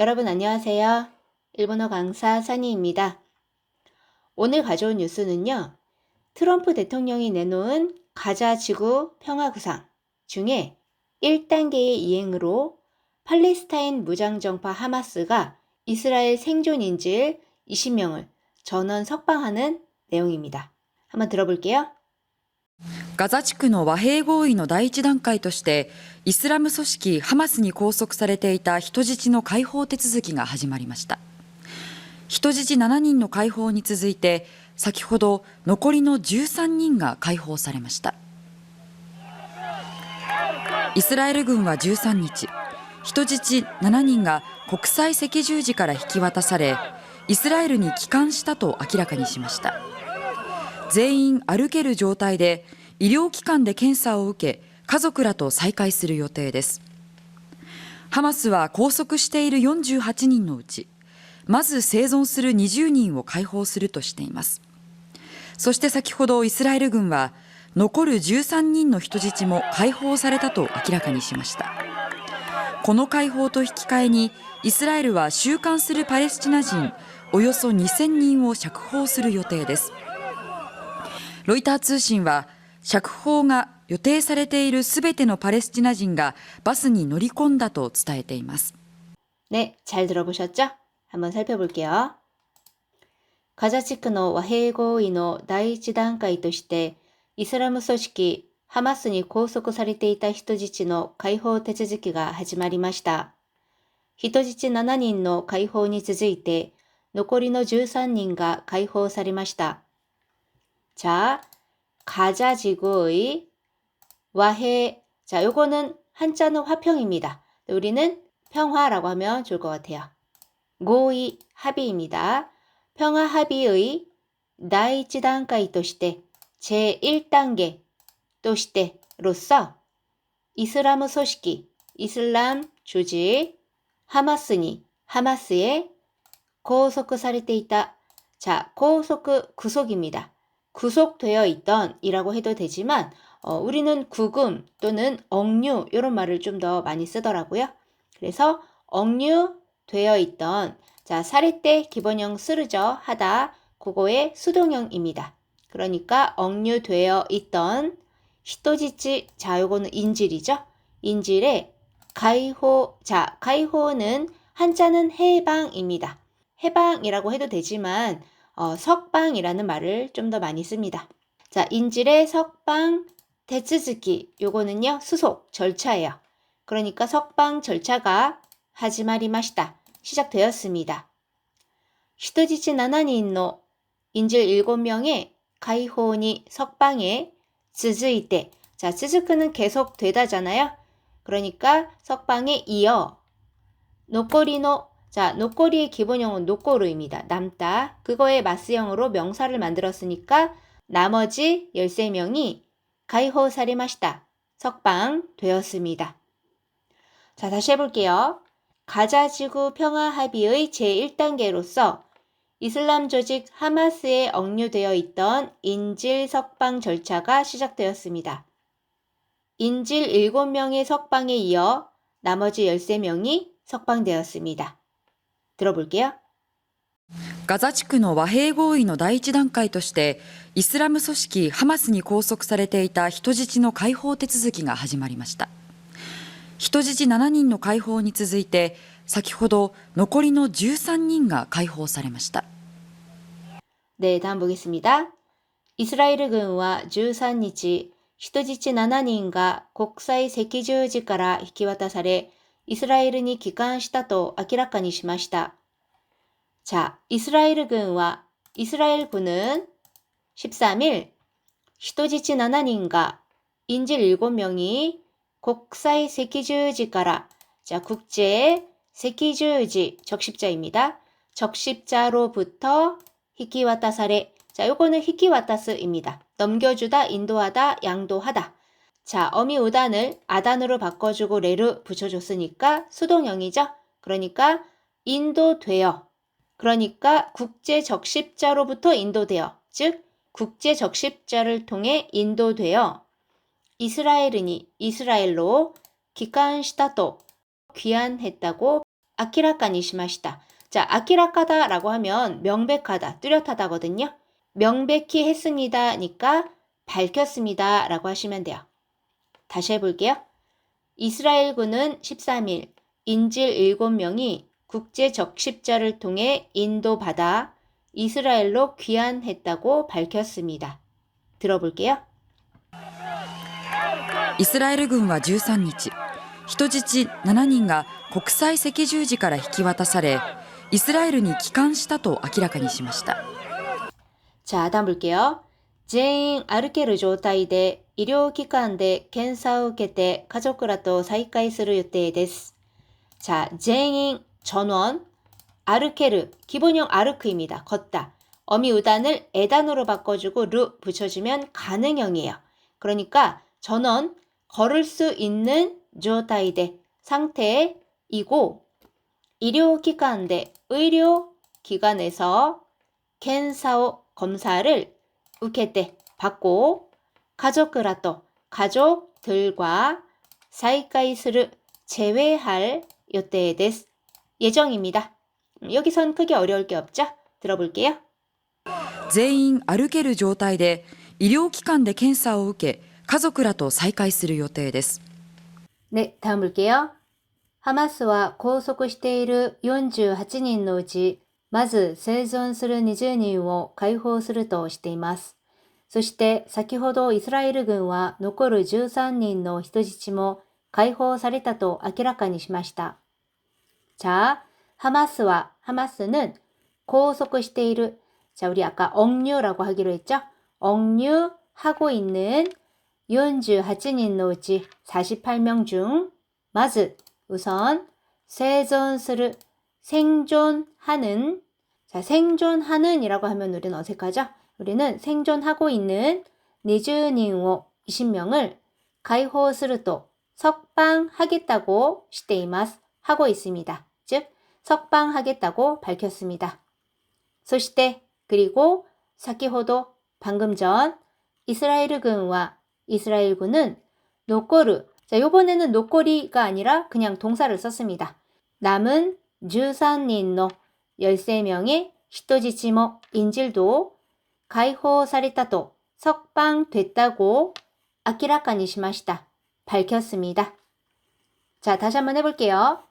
여러분 안녕하세요. 일본어 강사 사니입니다. 오늘 가져온 뉴스는요. 트럼프 대통령이 내놓은 가자 지구 평화 구상 중에 1단계의 이행으로 팔레스타인 무장정파 하마스가 이스라엘 생존인질 20명을 전원 석방하는 내용입니다. 한번 들어볼게요. ガザ地区の和平合意の第一段階としてイスラム組織ハマスに拘束されていた人質の解放手続きが始まりました。人質7人の解放に続いて先ほど残りの13人が解放されました。イスラエル軍は13日、人質7人が国際赤十字から引き渡され、イスラエルに帰還したと明らかにしました。全員歩ける状態で医療機関で検査を受け、家族らと再会する予定です。ハマスは拘束している48人のうち、まず生存する20人を解放するとしています。そして先ほどイスラエル軍は、残る13人の人質も解放されたと明らかにしました。この解放と引き換えに、イスラエルは収監するパレスチナ人およそ2000人を釈放する予定です。ロイター通信は、釈放が予定されているすべてのパレスチナ人がバスに乗り込んだと伝えています。네, 잘 들어보셨죠? 한번 살펴볼게요. 가자地区の和平合意の第一段階として、イスラム組織ハマスに拘束されていた人質の解放手続きが始まりました。人質7人の解放に続いて、残りの13人が解放されました。자, 가자 지구의 와해. 자, 요거는 한자는 화평입니다. 우리는 평화라고 하면 좋을 것 같아요. 고의 합의입니다. 평화 합의의第一段階として제1단계として로서 이슬람組織 이슬람 조직 하마스에拘束されていた. 자, 구속입니다. 구속되어 있던 이라고 해도 되지만 우리는 구금 또는 억류 이런 말을 좀 더 많이 쓰더라고요. 그래서 억류되어 있던, 자, 살해 때 기본형 쓰르죠. 하다, 그거의 수동형입니다. 그러니까 억류되어 있던 히토지치, 자, 요거는 인질이죠. 인질의 가이호, 자, 가이호는 한자는 해방입니다. 해방이라고 해도 되지만 석방이라는 말을 좀 더 많이 씁니다. 자, 인질의 석방 대츠즈키, 요거는요, 수속, 절차예요. 그러니까 석방 절차가 하지마리마시다, 시작되었습니다. 히토지치 나나닌노, 인질 7명의 가이호니 석방에 즈즈이테, 자, 즈즈크는 계속되다잖아요. 그러니까 석방에 이어 노꼬리노, 자, 노꼬리의 기본형은 노꼬루입니다. 남다. 그거의 마스형으로 명사를 만들었으니까 나머지 13명이 가이호 사리마시다. 석방되었습니다. 자, 다시 해볼게요. 가자 지구 평화 합의의 제1단계로서 이슬람 조직 하마스에 억류되어 있던 인질 석방 절차가 시작되었습니다. 인질 7명의 석방에 이어 나머지 13명이 석방되었습니다. 들어볼게요. ガザ地区の和平合意の第一段階としてイスラム組織ハマスに拘束されていた人質の解放手続きが始まりました。人質7人の解放に続いて先ほど残りの13人が解放されました。 네, 다음 보겠습니다. 이스라엘군은 13日, 人質7人が国際赤十字から引き渡され、イスラエルに帰還したと明らかにしました。 자, 이스라엘군은 13일, 人質7人が 인질 7명이 국際赤十字から, 자, 국제赤十字, 적십자입니다. 적십자로부터 히키와타사레. 자, 요거는 히키와타스입니다. 넘겨주다, 인도하다, 양도하다. 자, 어미 우단을 아단으로 바꿔주고 레를 붙여줬으니까 수동형이죠. 그러니까 인도되어. 그러니까 국제 적십자로부터 인도되어. 즉 국제 적십자를 통해 인도되어 이스라엘로 귀환시다또 귀환했다고 아키라카니 시마시다. 자, 아키라카다라고 하면 명백하다, 뚜렷하다거든요. 명백히 했습니다니까 밝혔습니다라고 하시면 돼요. 다시 해볼게요. 이스라엘군은 13일 인질 7명이 국제 적십자를 통해 인도받아 이스라엘로 귀환했다고 밝혔습니다. 들어볼게요. イスラエル軍は13日、人質7人が国際赤十字から引き渡され、イスラエルに帰還したと明らかにしました。 자, 다음 볼게요. 全員歩ける状態で医療機関で検査を受けて家族らと再会する予定です. 자, 全員 전원, 아르케르 기본형 아르크입니다. 걷다. 어미 우단을 에단으로 바꿔주고 르 붙여주면 가능형이에요. 그러니까 전원 걸을 수 있는 조타이데 상태이고 의료기관대 의료기관에서 켄사오 검사를 우케테 받고 가족이라도 가족들과 사이카이스를 재회할予定です. 예정입니다. 여기선 크게 어려울 게 없죠? 들어볼게요. 全員歩ける状態で医療機関で検査を受け家族らと再会する予定です。 네, 다음 볼게요. 하마스와拘束している48人のうち、まず生存する20人を解放するとしています。そして先ほどイスラエル軍は残る13人の人質も解放されたと明らかにしました。 자, 하마스는拘束している. 자, 우리 아까 억류라고 하기로 했죠? 억류하고 있는 48人のうち 48명 중 마즈 우선 생존스르 생존하는. 자, 생존하는 이라고 하면 우리는 어색하죠? 우리는 생존하고 있는 20人を 20명을 가이호스르도 석방하겠다고 시테이마스 하고 있습니다. 즉 석방하겠다고 밝혔습니다. そして 그리고 先ほど 방금 전 이스라엘군과 이스라엘군은 노코르. 자, 요번에는 노코리가 아니라 그냥 동사를 썼습니다. 남은 13人の 13명의 히토지치모 인질도 가이호사레타도 석방됐다고 아키라카니 시마시다. 밝혔습니다. 자, 다시 한번 해볼게요.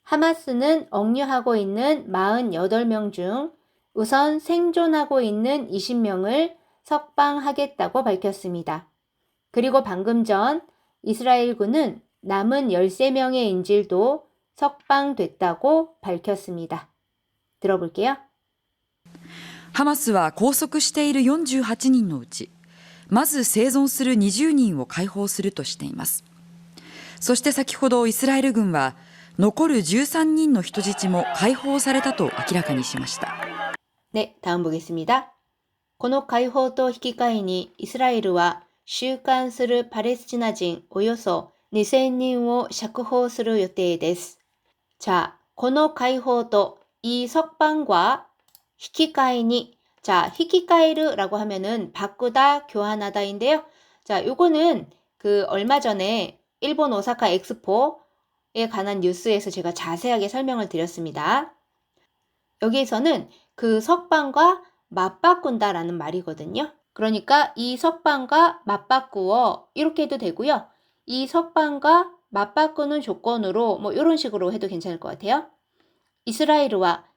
하마스는 억류하고 있는 48명 중 우선 생존하고 있는 20명을 석방하겠다고 밝혔습니다. 그리고 방금 전 이스라엘군은 남은 13명의 인질도 석방됐다고 밝혔습니다. 들어볼게요. ハマスは拘束している48人のうち、まず生存する20人を解放するとしています。そして先ほどイスラエル軍は残る13人の人質も解放されたと明らかにしました。 네, 다음 보겠습니다. この解放と引き換えにイスラエルは収監するパレスチナ人およそ2000人を釈放する予定です. 자, この解放と이 석방과 引き換えに. 자, 히키카에르라고 하면은 바꾸다, 교환하다인데요. 자, 요거는 얼마 전에 일본 오사카 엑스포에 관한 뉴스에서 제가 자세하게 설명을 드렸습니다. 여기에서는 그 석방과 맞바꾼다라는 말이거든요. 그러니까 이 석방과 맞바꾸어 이렇게 해도 되고요. 이 석방과 맞바꾸는 조건으로 뭐 이런 식으로 해도 괜찮을 것 같아요.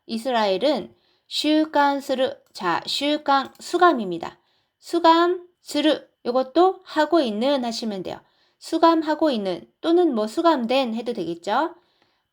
이스라엘은 슈간스르. 자, 슈간 수감입니다. 수감스르 이것도 하고 있는 하시면 돼요. 수감하고 있는 또는 뭐 수감된 해도 되겠죠.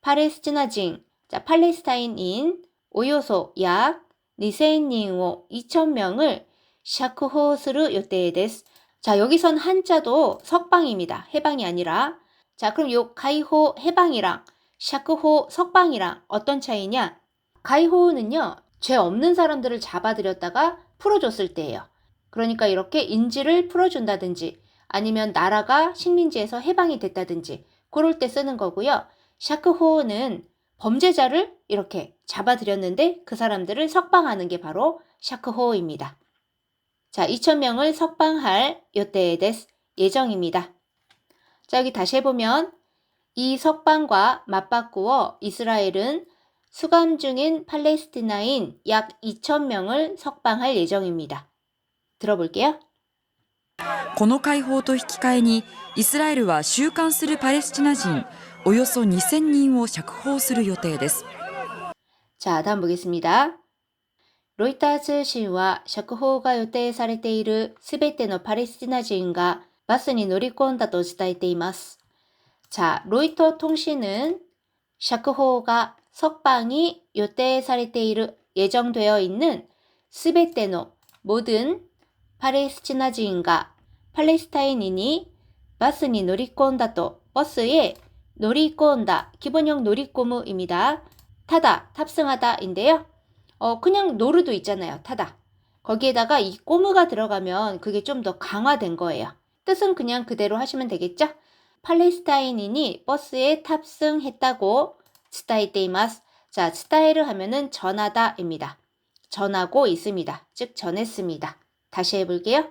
팔레스티나진. 자, 팔레스타인인 오요소 약 2000人を 2000명을 샤크호스르 요테데스. 자, 여기선 한자도 석방입니다. 해방이 아니라. 자, 그럼 요 가이호 해방이랑 샤크호 석방이랑 어떤 차이냐? 가이호는요, 죄 없는 사람들을 잡아들였다가 풀어줬을 때예요. 그러니까 이렇게 인질을 풀어준다든지 아니면 나라가 식민지에서 해방이 됐다든지 그럴 때 쓰는 거고요. 샤크호는 범죄자를 이렇게 잡아들였는데 그 사람들을 석방하는 게 바로 샤크호입니다. 자, 2000명을 석방할 요테데스. 예정입니다. 자, 여기 다시 해보면 이 석방과 맞바꾸어 이스라엘은 수감 중인 팔레스티나인 약 2,000명을 석방할 예정입니다. 들어볼게요. この解放と引き換えにイスラエルは収監するパレスチナ人およそ2000人を釈放する予定です。 자, 다음 보겠습니다. 로이터通信は釈放が予定されているすべてのパレスチナ人がバスに乗り込んだと伝えています。 자, 로이터 통신은釈放가 석방이 요태されている 예정되어 있는 すべての 모든 팔레스티나인과 팔레스타인인이 바스니 놀이꼰다또 버스에 놀이꼰다 기본형 놀이꼬무입니다. 타다, 탑승하다인데요. 그냥 노르도 있잖아요. 타다. 거기에다가 이 꼬무가 들어가면 그게 좀 더 강화된 거예요. 뜻은 그냥 그대로 하시면 되겠죠? 팔레스타인인이 버스에 탑승했다고 伝えています. 자, 伝える 하면은 전하다입니다. 전하고 있습니다. 즉 전했습니다. 다시 해볼게요.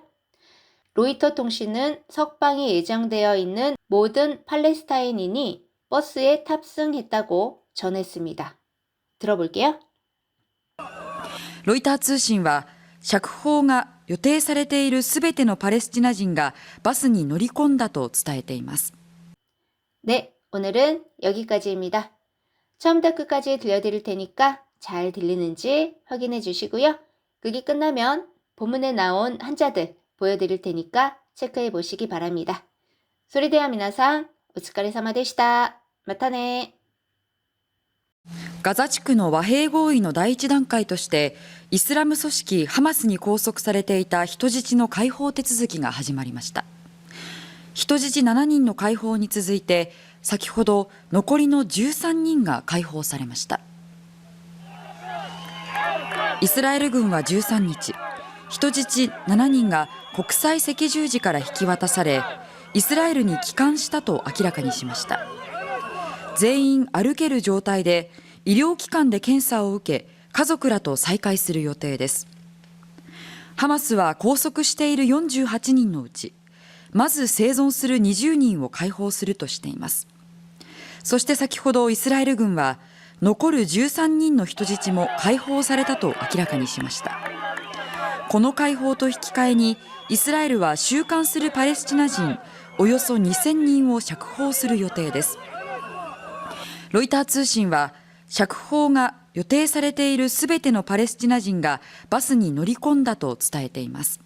로이터 통신은 석방이 예정되어 있는 모든 팔레스타인인이 버스에 탑승했다고 전했습니다. 들어볼게요. ロイター通信は釈放が予定されているすべてのパレスチナ人がバスに乗り込んだと伝えています。 네, 오늘은 여기까지입니다. 처음부터 끝까지 들려드릴 테니까 잘 들리는지 확인해 주시고요. 그게 끝나면 본문에 나온 한자들 보여드릴 테니까 체크해 보시기 바랍니다. それでは皆さん、お疲れ様でした。またね。ガザ地区の和平合意の第一段階としてイスラム組織ハマスに拘束されていた人質の解放手続きが始まりました。人質7人の解放に続いて先ほど残りの13人が解放されました。イスラエル軍は13日、人質7人が国際赤十字から引き渡され、イスラエルに帰還したと明らかにしました。全員歩ける状態で医療機関で検査を受け、家族らと再会する予定です。ハマスは拘束している48人のうち、まず生存する20人を解放するとしています。そして先ほどイスラエル軍は残る13人の人質も解放されたと明らかにしました。この解放と引き換えにイスラエルは収監するパレスチナ人およそ2000人を釈放する予定です。ロイター通信は釈放が予定されているすべてのパレスチナ人がバスに乗り込んだと伝えています。